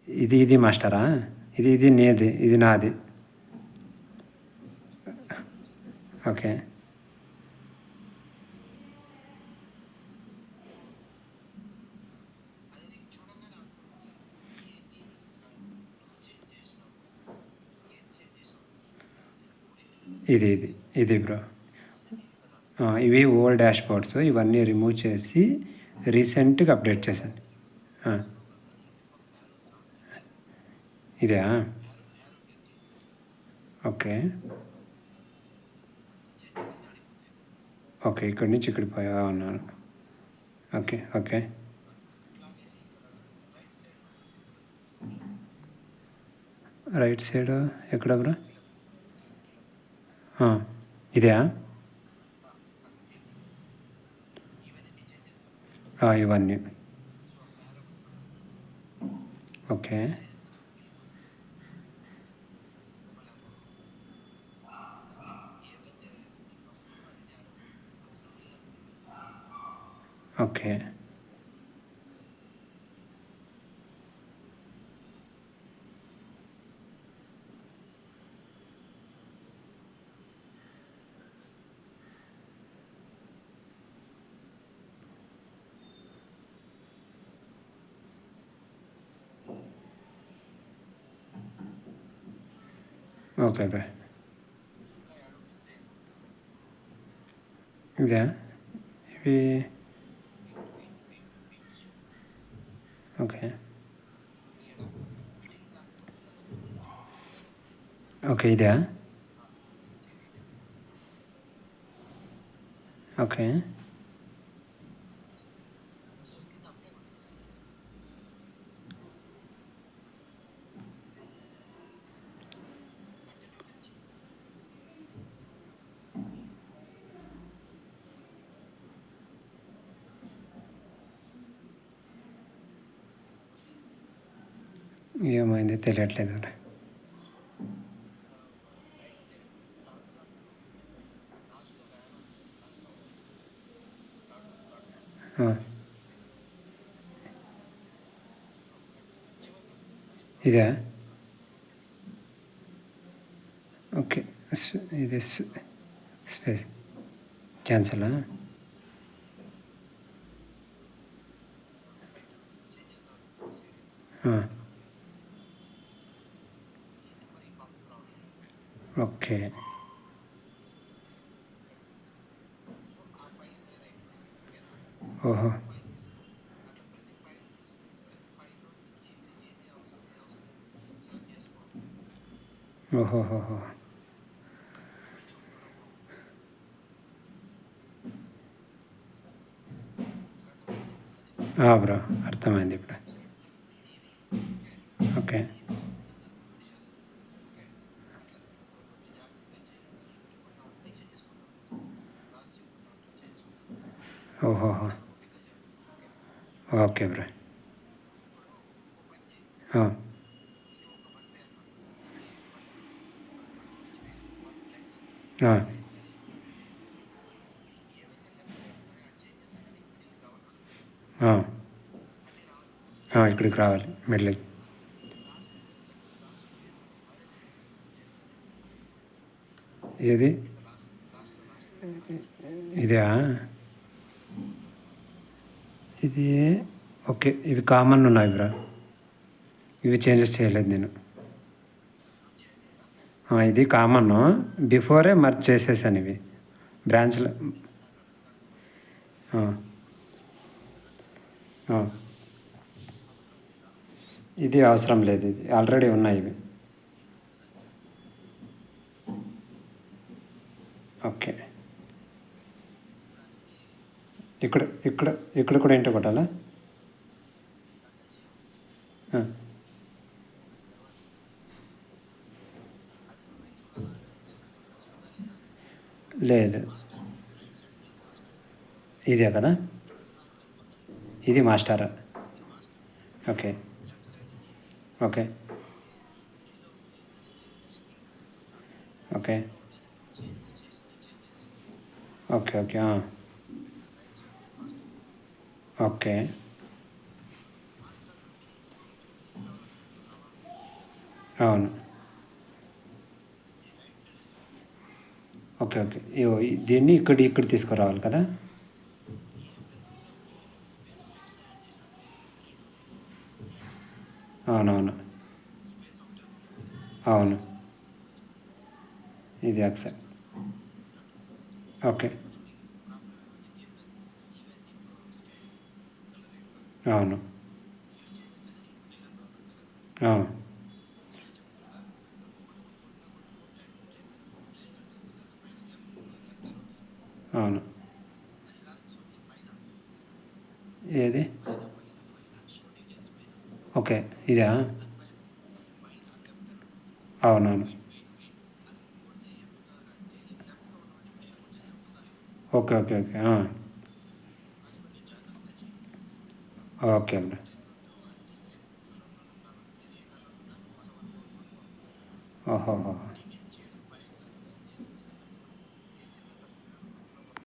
ఇది మాస్టరా? ఇది నీది, ఇది నాది. ఓకే. ఇది బ్రో. ఇవి ఓల్డ్ డాష్ బోర్డ్స్, ఇవన్నీ రిమూవ్ చేసి రీసెంట్గా అప్డేట్ చేశాను. ఇదా? ఓకే. ఓకే, ఇక్కడి నుంచి ఇక్కడికి పోయా ఉన్నాను. ఓకే. ఓకే. రైట్ సైడ్ ఎక్కడ బ్రో? ఇదా? ఇవన్నీ. ఓకే. ఓకే. Okay bro. ఇదా? ఇవి. ఓకే. ఓకే, ఇదా? ఓకే. ఏమైంది తెలియట్లేదు బ్రో. ఇదా? ఓకే. ఇది స్పేస్ క్యాన్సలా? ఓకే. ఓహో. ఓహోహోహో. బ్రో, అర్థమైంది ఇప్పుడు. ఓకే. ఓహోహో. Okay bro. ఇక్కడికి రావాలి మిడిల్కి. ఏది? ఇదా? ఇది. ఓకే, ఇవి కామన్ ఉన్నాయి బ్రో. ఇవి చేంజెస్ చేయలేదు నేను. ఇది కామన్. బిఫోరే మర్చ్ చేసేసాను ఇవి బ్రాంచ్లో. ఇది అవసరం లేదు, ఇది ఆల్రెడీ ఉన్నాయి ఇవి. ఓకే. ఇక్కడ ఇక్కడ ఇక్కడ కూడా ఏంటో కొట్టాలా? లేదు, ఇదే కదా. ఇది master. Okay. Okay. Okay. Okay. Okay. Okay. అవును. ఓకే. ఓకే. దీన్ని ఇక్కడ తీసుకురావాలి కదా! అవునవును. అవును. ఇది ఓకే. అవును. ఆ! అవును. ఏది? ఓకే. ఇదా? అవునవును. ఓకే. ఓకే. ఓకే. ఆ! ఓకే అండి. ఓహోహో!